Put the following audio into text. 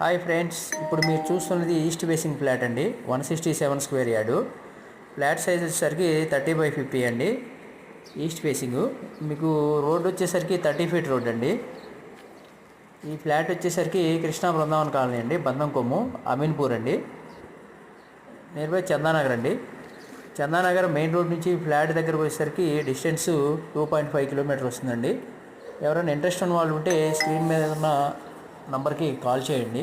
Hi friends, ఇప్పుడు మీరు చూస్తున్నది ఈస్ట్ ఫేసింగ్ ఫ్లాట్ అండి. 167 స్క్వేర్ యార్డు. ఫ్లాట్ సైజ్ వచ్చేసరికి 30/50 అండి. East facing. మీకు రోడ్ వచ్చేసరికి 30 ఫీట్ రోడ్ అండి. ఈ ఫ్లాట్ వచ్చేసరికి కృష్ణా బృందావన్ కాలనీ అండి, బంధం కొమ్ము, అమీన్పూర్ అండి. నియర్ బై చందానగర్ అండి. చందానగర్ మెయిన్ రోడ్ నుంచి ఫ్లాట్ దగ్గరకు వచ్చేసరికి డిస్టెన్స్ 2.5 కిలోమీటర్ వస్తుందండి. ఎవరైనా ఇంట్రెస్ట్ ఉన్న వాళ్ళు ఉంటే స్క్రీన్ మీద ఉన్న నంబర్కి కాల్ చేయండి.